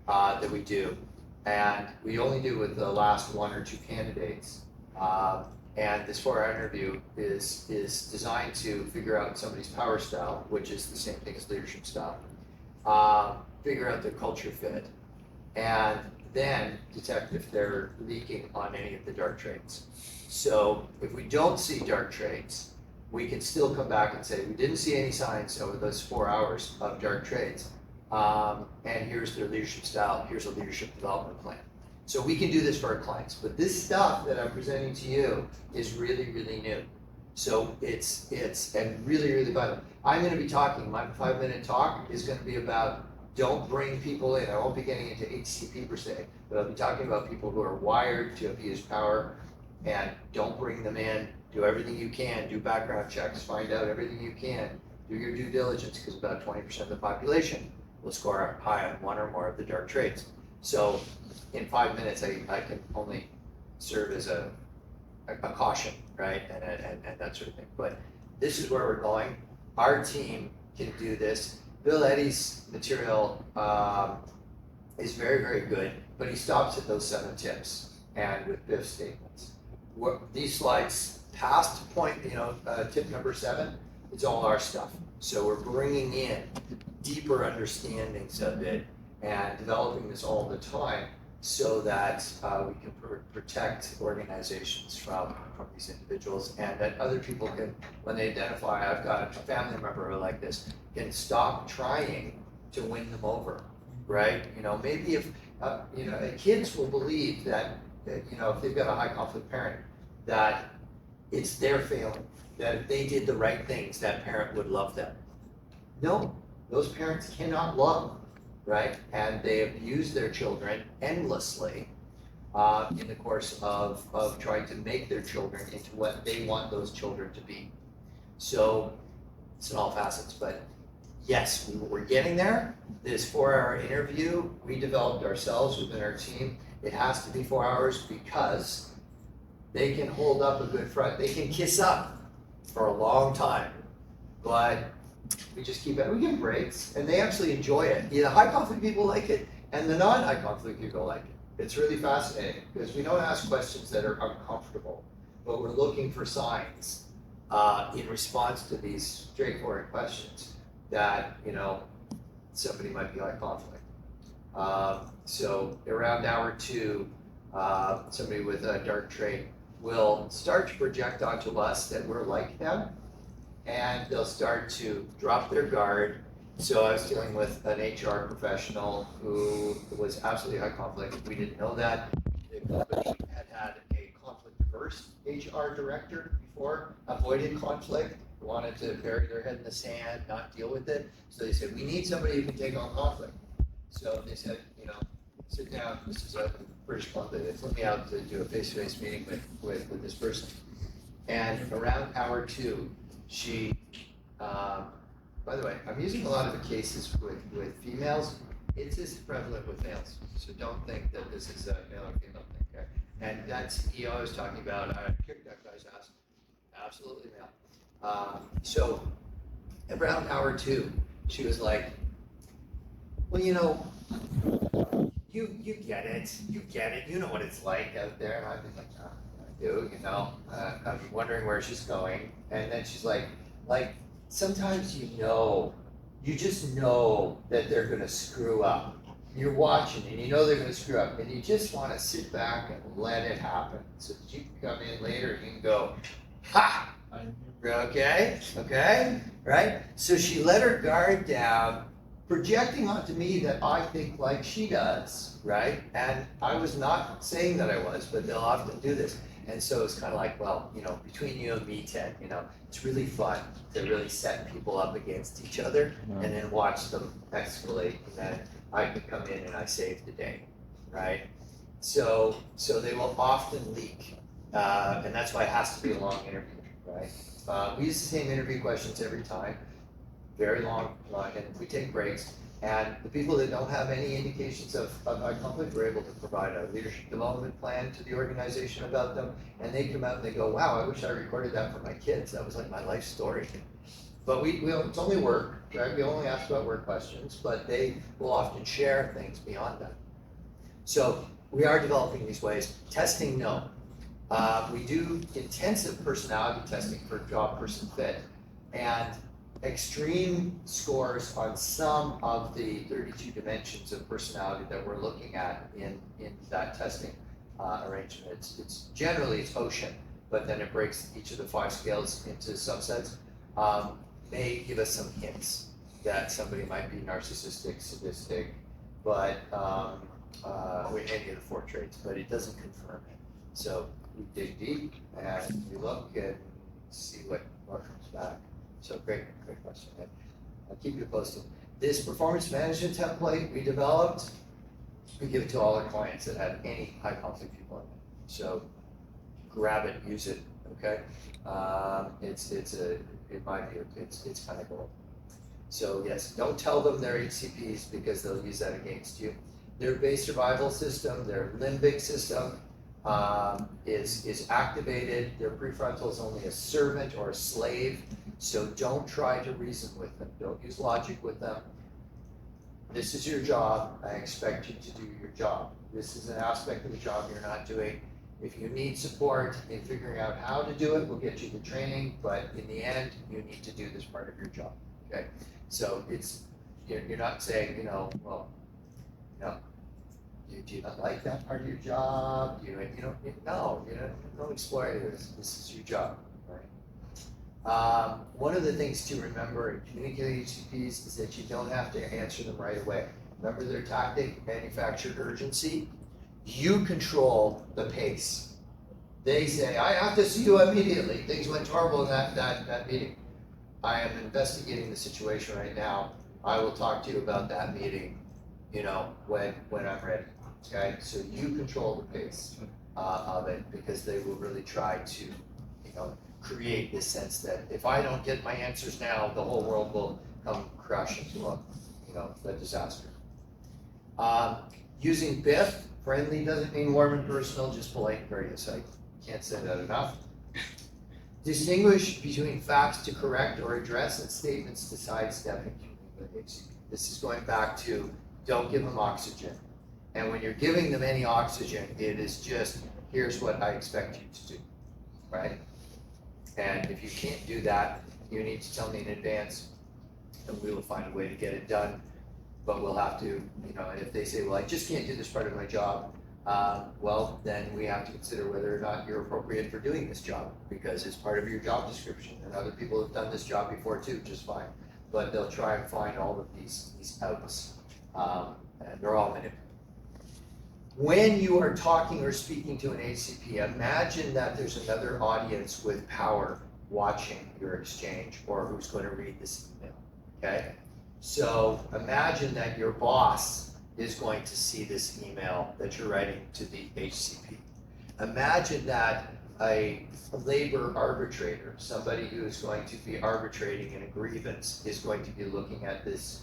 that we do, and we only do with the last 1 or 2 candidates. And this 4-hour interview is designed to figure out somebody's power style, which is the same thing as leadership style, figure out their culture fit, and then detect if they're leaking on any of the dark traits. So if we don't see dark traits, we can still come back and say, we didn't see any signs over those 4 hours of dark trades. And here's their leadership style, here's a leadership development plan. So we can do this for our clients, but this stuff that I'm presenting to you is really, really new. So it's and really, really vital. I'm gonna be talking, my 5-minute talk is gonna be about don't bring people in. I won't be getting into HCP per se, but I'll be talking about people who are wired to abuse power, and don't bring them in. Do everything you can, do background checks, find out everything you can, do your due diligence, because about 20% of the population will score high on one or more of the dark trades. So in 5 minutes, I can only serve as a caution, right? And that sort of thing. But this is where we're going. Our team can do this. Bill Eddy's material is very, very good, but he stops at those 7 tips and with Biff's statements. These slides past point, tip number 7, it's all our stuff. So we're bringing in deeper understandings of it and developing this all the time so that we can protect organizations from these individuals, and that other people can, when they identify, I've got a family member who like this, can stop trying to win them over, right? Maybe if, kids will believe that, if they've got a high conflict parent, that it's their failing, that if they did the right things, that parent would love them. No, those parents cannot love, right? And they abuse their children endlessly in the course of trying to make their children into what they want those children to be. So it's in all facets, but yes, we're getting there. This 4-hour interview, we developed ourselves within our team. It has to be 4 hours because they can hold up a good front. They can kiss up for a long time, but we just keep it. We give breaks, and they actually enjoy it. The high conflict people like it, and the non-high conflict people like it. It's really fascinating because we don't ask questions that are uncomfortable, but we're looking for signs in response to these straightforward questions that somebody might be high conflict. So around hour 2, somebody with a dark trait will start to project onto us that we're like them, and they'll start to drop their guard. So I was dealing with an HR professional who was absolutely high conflict. We didn't know that. The company had a conflict diverse HR director before, avoided conflict, wanted to bury their head in the sand, not deal with it. So they said, we need somebody who can take on conflict. So they said, sit down. This is a British Columbia. They flew me out to do a face-to-face meeting with this person. And around hour 2, she, by the way, I'm using a lot of the cases with females. It's as prevalent with males. So don't think that this is a male or female thing, okay? And that CEO I was talking about, I kicked that guy's ass. Absolutely male. So around hour 2, she was like, well, you get it. You get it. You know what it's like out there. And I've been like, oh, I do, I'm wondering where she's going. And then she's like, sometimes you just know that they're going to screw up. You're watching and they're going to screw up, and you just want to sit back and let it happen so that you can come in later and you can go, ha! Okay, right? So she let her guard down, projecting onto me that I think like she does, right? And I was not saying that I was, but they'll often do this. And so it's kind of like, well, between you and me, Ted, it's really fun to really set people up against each other and then watch them escalate. And then I can come in and I save the day, right? So they will often leak. And that's why it has to be a long interview, right? We use the same interview questions every time, very long, and we take breaks. And the people that don't have any indications of high conflict, we're able to provide a leadership development plan to the organization about them. And they come out and they go, wow, I wish I recorded that for my kids. That was like my life story. But it's only work, right? We only ask about work questions, but they will often share things beyond that. So we are developing these ways. Testing, no. We do intensive personality testing for job person fit, and extreme scores on some of the 32 dimensions of personality that we're looking at in that testing arrangement. It's generally ocean, but then it breaks each of the 5 scales into subsets, may give us some hints that somebody might be narcissistic, sadistic, but with any of the 4 traits, but it doesn't confirm it. So we dig deep and we look and see what comes back. So great question. I'll keep you posted. This performance management template we developed, we give it to all our clients that have any high conflict people in it. So grab it, use it, okay? In my view, it's kind of cool. So yes, don't tell them they're HCPs because they'll use that against you. Their base survival system, their limbic system is activated. Their prefrontal is only a servant or a slave. So don't try to reason with them. Don't use logic with them. This is your job. I expect you to do your job. This is an aspect of the job you're not doing. If you need support in figuring out how to do it, we'll get you the training, but in the end, you need to do this part of your job, okay? So you're not saying, do you not like that part of your job? Don't explore it. This is your job, right? One of the things to remember in communicating HCPs is that you don't have to answer them right away. Remember their tactic, manufactured urgency? You control the pace. They say, I have to see you immediately. Things went horrible in that meeting. I am investigating the situation right now. I will talk to you about that meeting, when I'm ready. Okay, so you control the pace of it, because they will really try to, create this sense that if I don't get my answers now, the whole world will come crashing to a disaster. Using BIF, friendly doesn't mean warm and personal, just polite and courteous. I can't say that enough. Distinguish between facts to correct or address and statements to sidestep and communicate. This is going back to don't give them oxygen. And when you're giving them any oxygen, it is just, here's what I expect you to do, right? And if you can't do that, you need to tell me in advance, and we will find a way to get it done. But we'll have to, and if they say, well, I just can't do this part of my job, well, then we have to consider whether or not you're appropriate for doing this job, because it's part of your job description, and other people have done this job before too, just fine. But they'll try and find all of these outs, and they're all manipulated. When you are talking or speaking to an HCP, imagine that there's another audience with power watching your exchange, or who's going to read this email, okay? So imagine that your boss is going to see this email that you're writing to the HCP. Imagine that a labor arbitrator, somebody who is going to be arbitrating in a grievance, is going to be looking at this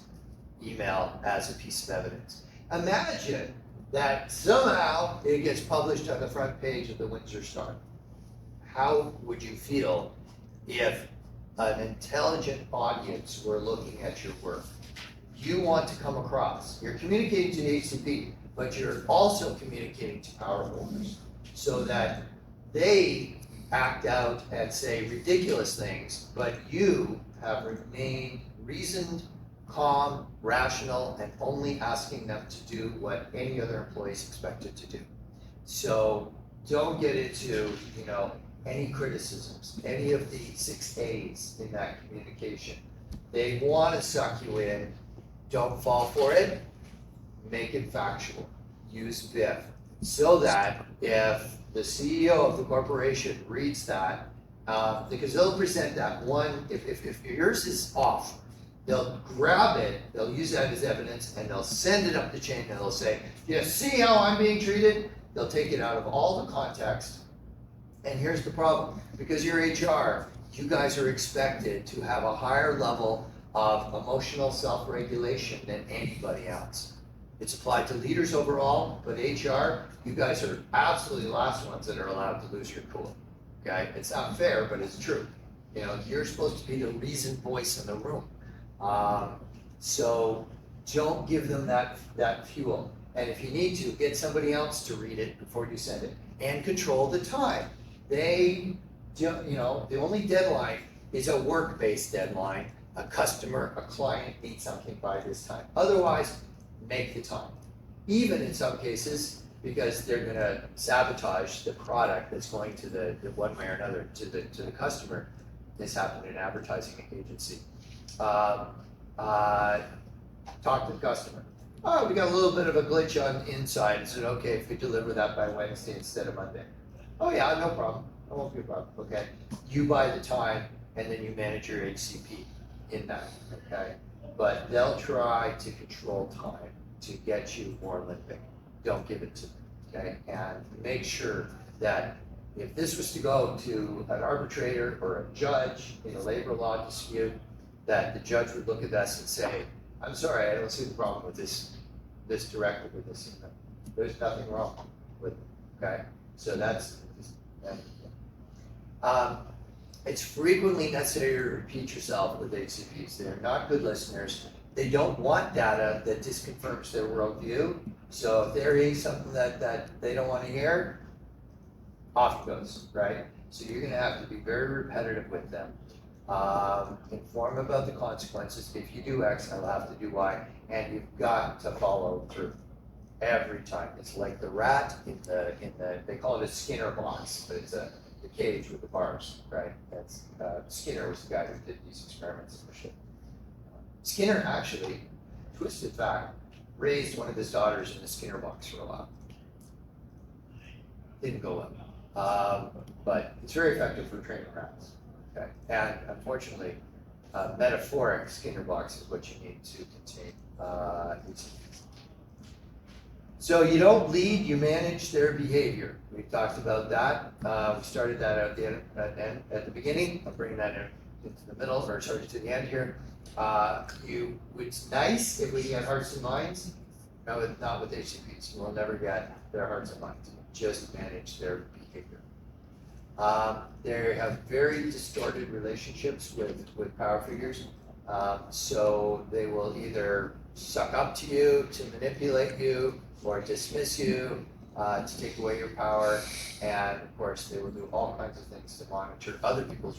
email as a piece of evidence. Imagine that somehow it gets published on the front page of the Windsor Star. How would you feel if an intelligent audience were looking at your work? You want to come across, you're communicating to the HCP, but you're also communicating to power holders so that they act out and say ridiculous things, but you have remained reasoned, calm, rational, and only asking them to do what any other employee is expected to do. So don't get into, any criticisms, any of the 6 A's in that communication. They want to suck you in. Don't fall for it. Make it factual. Use BIF so that if the CEO of the corporation reads that, because they'll present that one, if yours is off, they'll grab it, they'll use that as evidence, and they'll send it up the chain, and they'll say, you see how I'm being treated? They'll take it out of all the context. And here's the problem. Because you're HR, you guys are expected to have a higher level of emotional self-regulation than anybody else. It's applied to leaders overall, but HR, you guys are absolutely the last ones that are allowed to lose your cool. Okay? It's not fair, but it's true. You're supposed to be the reasoned voice in the room. So don't give them that fuel. And if you need to, get somebody else to read it before you send it. And control the time. The only deadline is a work-based deadline. A customer, a client needs something by this time. Otherwise, make the time. Even in some cases, because they're gonna sabotage the product that's going to the one way or another to the customer. This happened in an advertising agency. Talk to the customer. Oh, we got a little bit of a glitch on inside. Is it okay if we deliver that by Wednesday instead of Monday? Oh yeah, no problem. That won't be a problem. Okay. You buy the time and then you manage your HCP in that. Okay. But they'll try to control time to get you more limping. Don't give it to them. Okay. And make sure that if this was to go to an arbitrator or a judge in a labor law dispute, that the judge would look at this and say, I'm sorry, I don't see the problem with this directive or this email. There's nothing wrong with it, okay? So it's frequently necessary to repeat yourself with HCPs. They're not good listeners. They don't want data that disconfirms their worldview. So if they're hearing something that they don't want to hear, off it goes, right? So you're gonna have to be very repetitive with them. Inform about the consequences. If you do X, I'll have to do Y, and you've got to follow through every time. It's like the rat in the they call it a Skinner box, but it's the cage with the bars, right? That's Skinner was the guy who did these experiments for shit. Skinner actually, twisted fact, raised one of his daughters in the Skinner box for a while. Didn't go well, but it's very effective for training rats. Okay, and unfortunately, metaphoric Skinner box is what you need to contain HCPs. So you don't lead, you manage their behavior. We talked about that. We started that at the beginning. I'm bringing that into the middle, or sorry, to the end here. It's nice if we get hearts and minds. No, not with HCPs. We'll never get their hearts and minds. Just manage their behavior. They have very distorted relationships with power figures. So they will either suck up to you to manipulate you or dismiss you to take away your power. And of course, they will do all kinds of things to monitor other people's,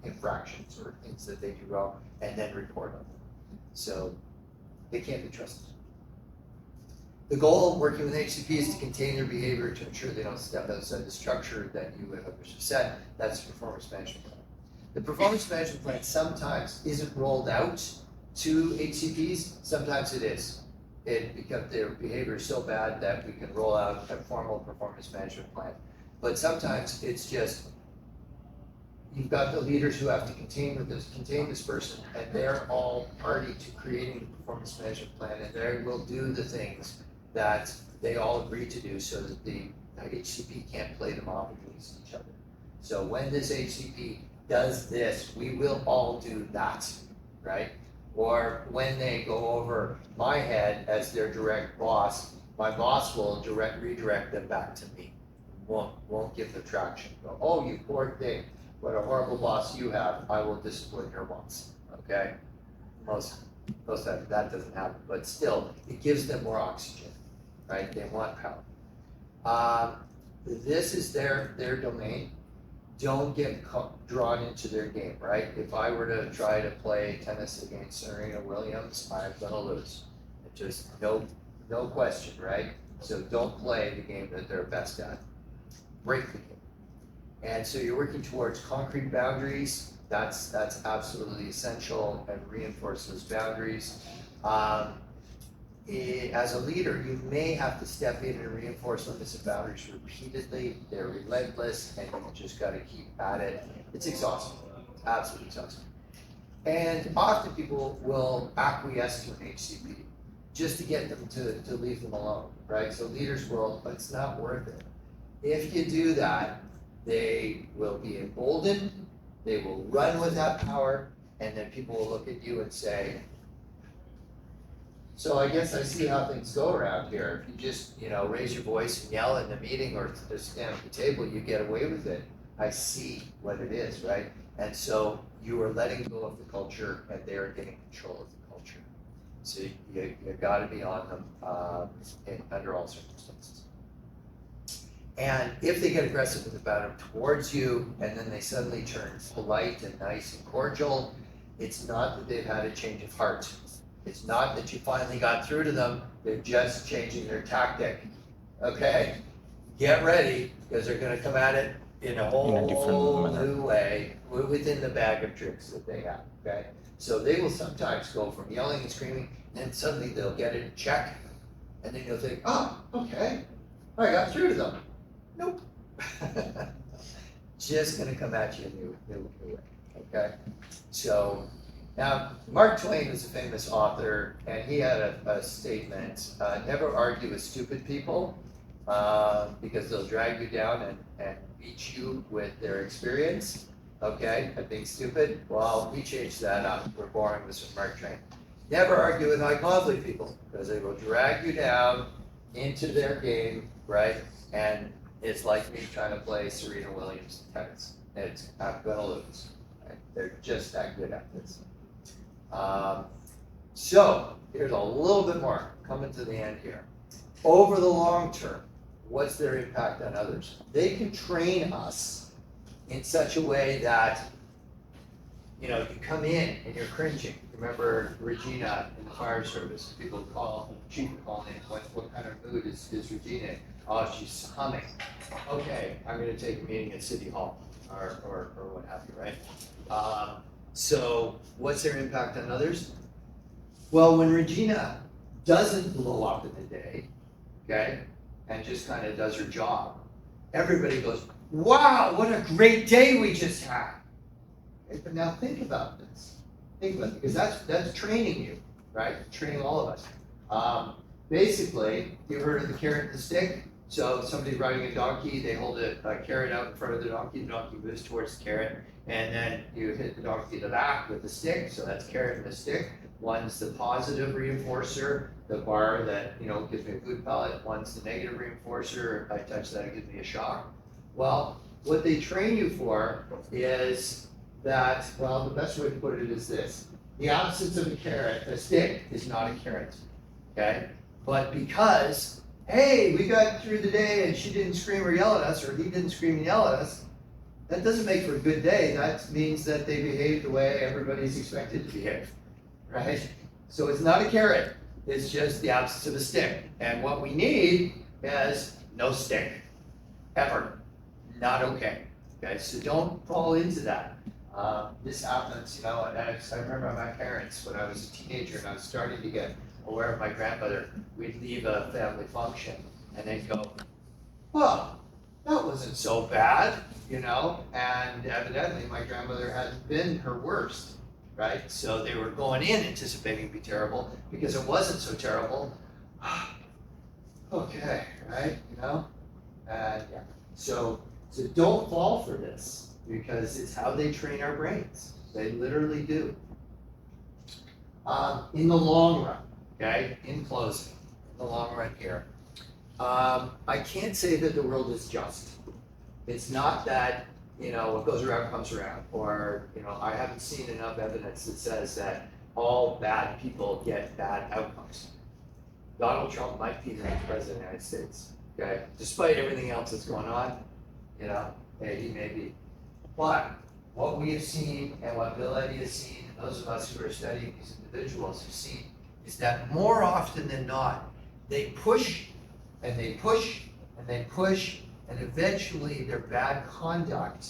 infractions or things that they do wrong and then report on them. So they can't be trusted. The goal of working with HCP is to contain their behavior to ensure they don't step outside the structure that you and others have set. That's the performance management plan. The performance management plan sometimes isn't rolled out to HCPs, sometimes it is. Because their behavior is so bad that we can roll out a formal performance management plan. But sometimes it's just, you've got the leaders who have to contain this person, and they're all party to creating the performance management plan, and they will do the things that they all agree to do so that the HCP can't play them off against each other. So when this HCP does this, we will all do that, right? Or when they go over my head as their direct boss, my boss will redirect them back to me. Won't give them traction. Go, oh, you poor thing, what a horrible boss you have. I will discipline your boss. Okay? Most of that doesn't happen, but still, it gives them more oxygen, right? They want power. This is their domain. Don't get drawn into their game, right? If I were to try to play tennis against Serena Williams, I'm gonna lose. Just no question, right? So don't play the game that they're best at. Break the game. And so you're working towards concrete boundaries. That's absolutely essential, and reinforce those boundaries. As a leader, you may have to step in and reinforce limits and boundaries repeatedly. They're relentless, and you just got to keep at it. It's exhausting, absolutely exhausting. And often people will acquiesce to an HCP just to get them to leave them alone, right? So leaders will, but it's not worth it. If you do that, they will be emboldened, they will run with that power, and then people will look at you and say, so I guess I see how things go around here. If you just, raise your voice and yell in the meeting or stand at the table, you get away with it. I see what it is, right? And so you are letting go of the culture, and they are getting control of the culture. So you got to be on them under all circumstances. And if they get aggressive about them towards you, and then they suddenly turn polite and nice and cordial, it's not that they've had a change of heart. It's not that you finally got through to them, they're just changing their tactic, okay? Get ready, because they're gonna come at it in a whole different manner. new way, within the bag of tricks that they have, okay? So they will sometimes go from yelling and screaming, and then suddenly they'll get it in check, and then you'll think, oh, okay, I got through to them. Nope. Just gonna come at you in a new way, okay? So, now, Mark Twain was a famous author, and he had a statement, never argue with stupid people, because they'll drag you down and beat you with their experience, okay, at being stupid. Well, we changed that up, we're borrowing this from Mark Twain. Never argue with high conflict people, because they will drag you down into their game, right? And it's like me trying to play Serena Williams tennis. I'm gonna lose. Right? They're just that good at this. So here's a little bit more coming to the end here. Over the long term, what's their impact on others? They can train us in such a way that, you know, you come in and you're cringing. Remember Regina in the fire service? People call, chief would call in, what kind of mood is Regina in? Oh, she's humming. Okay, I'm gonna take a meeting at City Hall or what have you, right? So what's their impact on others? Well, when Regina doesn't blow up in the day, okay, and just kind of does her job, everybody goes, wow, what a great day we just had. Okay, but now think about this. Think about it, because that's training you, right? Training all of us. Basically, you've heard of the carrot and the stick? So somebody's riding a donkey, they hold a carrot out in front of the donkey moves towards the carrot, and then you hit the donkey in the back with the stick, so that's carrot and the stick. One's the positive reinforcer, the bar that, you know, gives me a good pellet. One's the negative reinforcer, if I touch that, it gives me a shock. Well, what they train you for is that, well, the best way to put it is this. The absence of a carrot, a stick, is not a carrot, okay? But because, hey, we got through the day and she didn't scream or yell at us, or he didn't scream and yell at us, that doesn't make for a good day. That means that they behaved the way everybody's expected to behave, right? So it's not a carrot, it's just the absence of a stick. And what we need is no stick, ever. Not okay, okay? So don't fall into that. This happens, you know, and I remember my parents, when I was a teenager and I was starting to get aware of my grandmother, we'd leave a family function and they'd go, well, that wasn't so bad, you know, and evidently my grandmother hadn't been her worst, right? So they were going in anticipating to be terrible because it wasn't so terrible. Okay, right, you know, and yeah, so don't fall for this because it's how they train our brains. They literally do. In the long run, okay, in closing, in the long run here, I can't say that the world is just. It's not that, you know, what goes around comes around, or, you know, I haven't seen enough evidence that says that all bad people get bad outcomes. Donald Trump might be the next president of the United States, okay? Despite everything else that's going on, you know, hey, he may be. But what we have seen and what Bill Eddy has seen, and those of us who are studying these individuals have seen, is that more often than not, they push and they push and they push, and eventually their bad conduct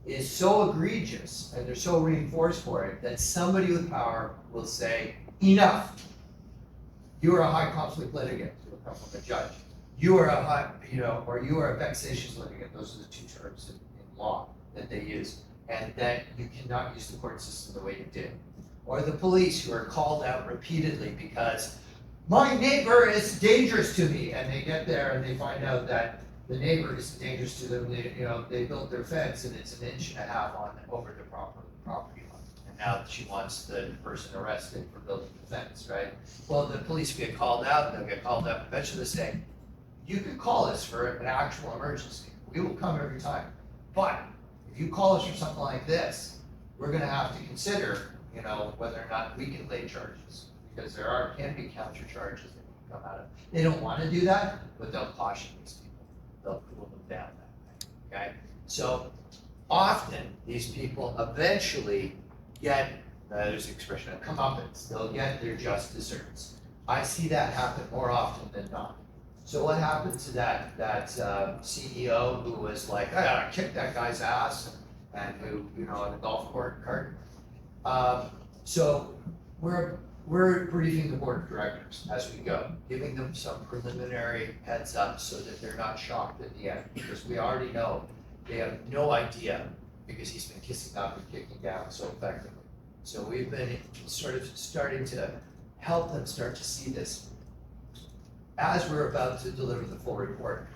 is so egregious and they're so reinforced for it that somebody with power will say, enough. You are a high conflict litigant, it'll come from a judge. You are a high, you know, or you are a vexatious litigant. Those are the two terms in law that they use. And that you cannot use the court system the way you did. Or the police who are called out repeatedly because my neighbor is dangerous to me, and they get there and they find out that the neighbor is dangerous to them. They, you know, they built their fence and it's 1.5 inches on over the property line. And now she wants the person arrested for building the fence, right? Well, the police get called out, they'll get called out. Eventually they say, you can call us for an actual emergency. We will come every time. But if you call us for something like this, we're gonna have to consider, you know, whether or not we can lay charges. Because there can be counter charges that can come out of it. They don't wanna do that, but they'll caution these people. They'll cool them down that way, okay? So often these people eventually get there's an expression, a comeuppance, they'll get their just desserts. I see that happen more often than not. So what happened to that CEO who was like, I gotta kick that guy's ass, and who, on the golf cart? So we're briefing the board of directors as we go, giving them some preliminary heads up so that they're not shocked at the end, because we already know they have no idea, because he's been kissing up and kicking down so effectively. So we've been sort of starting to help them start to see this. As we're about to deliver the full report,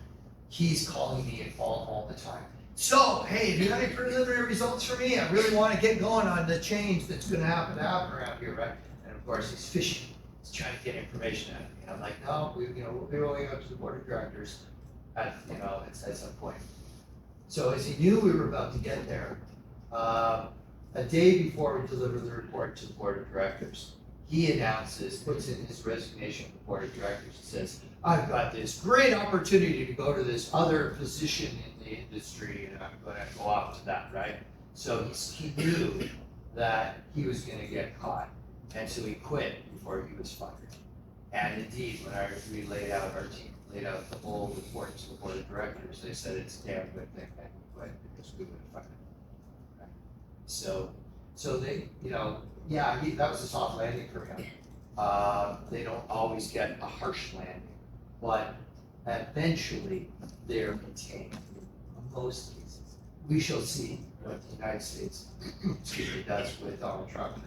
he's calling me all the time. So, hey, do you have any preliminary results for me? I really want to get going on the change that's going to happen around here, right? And of course, he's fishing. He's trying to get information out of me. And I'm like, no, we'll be rolling up to the board of directors at some point. So as he knew we were about to get there, a day before we deliver the report to the board of directors, he announces, puts in his resignation to the board of directors and says, I've got this great opportunity to go to this other position in the industry, and I'm going to go off to that, right? So he knew that he was going to get caught, and so he quit before he was fired. And indeed, when our team laid out the whole report to the board of directors, they said it's a damn good thing that he quit, because we would have fired him. Right? So they, that was a soft landing for him. They don't always get a harsh landing, but eventually they're contained in most cases. We shall see what the United States does with Donald Trump,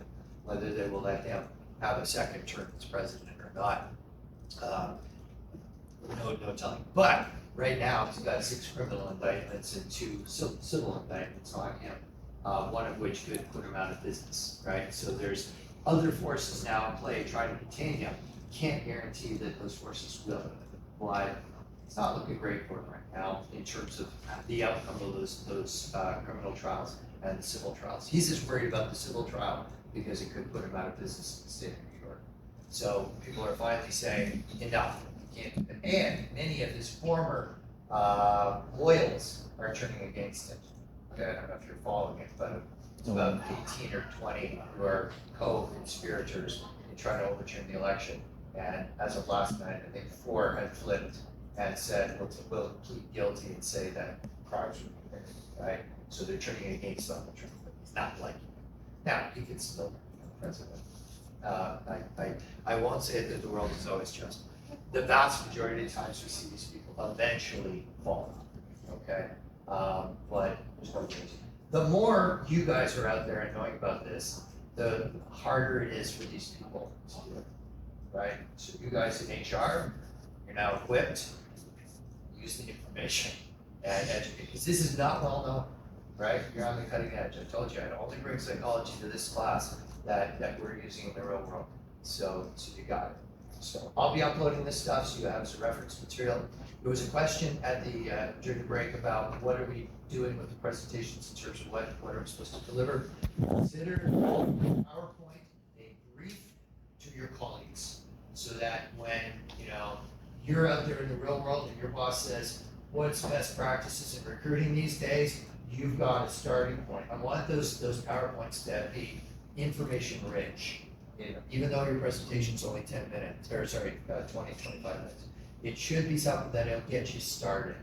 whether they will let him have a second term as president or not. No telling. But right now he's got 6 criminal indictments and 2 civil indictments on him. One of which could put him out of business, right? So there's other forces now in play trying to contain him. Can't guarantee that those forces will, but it's not looking great for him right now in terms of the outcome of those criminal trials and the civil trials. He's just worried about the civil trial because it could put him out of business in the state of New York. So people are finally saying enough. And many of his former loyals are turning against him. I don't know if you're following it, but it's about 18 or 20 who are co-conspirators in trying to overturn the election. And as of last night, I think 4 had flipped and said, we'll plead guilty and say that crimes were committed, right? So they're turning against Donald Trump, but he's not liking it. Now, he can still become president. I won't say that the world is always just. The vast majority of times we see these people eventually fall, okay? But there's no guarantee. The more you guys are out there and knowing about this, the harder it is for these people to do it, right? So you guys in HR, you're now equipped, use the information and educate, because this is not well known, right? You're on the cutting edge. I told you I'd only bring psychology to this class that we're using in the real world. So you got it. So I'll be uploading this stuff so you have some reference material. There was a question at the during the break about what are we doing with the presentations in terms of what are we supposed to deliver. Consider PowerPoint a brief to your colleagues so that when you're out there in the real world and your boss says, what's best practices in recruiting these days, you've got a starting point. I want those PowerPoints to be information rich. Even though your presentation is only 10 minutes, or 20, 25 minutes, it should be something that'll get you started.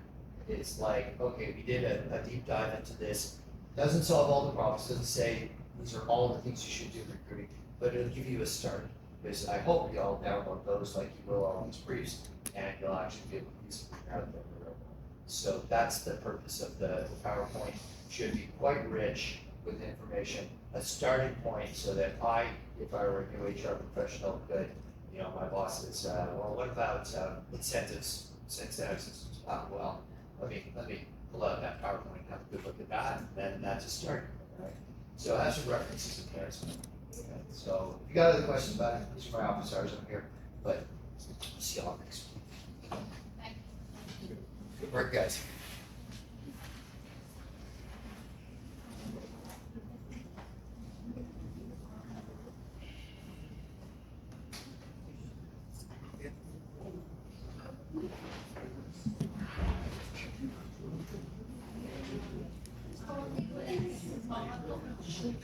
It's like, okay, we did a deep dive into this. Doesn't solve all the problems, doesn't say these are all the things you should do in recruiting, but it'll give you a start. Because I hope you all download those like you will all these briefs, and you'll actually be able to use them out there. So that's the purpose of the PowerPoint. Should be quite rich with information, a starting point so that if I were a new HR professional, could, my boss says, well, what about incentives? Well, let me pull out that PowerPoint and have a good look at that, and then that's a start, right? So I have some references in there. Okay. So if you got other questions about it, these are my office hours up here, but see y'all next week. Good work, guys. Thank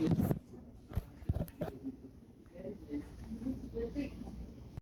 you.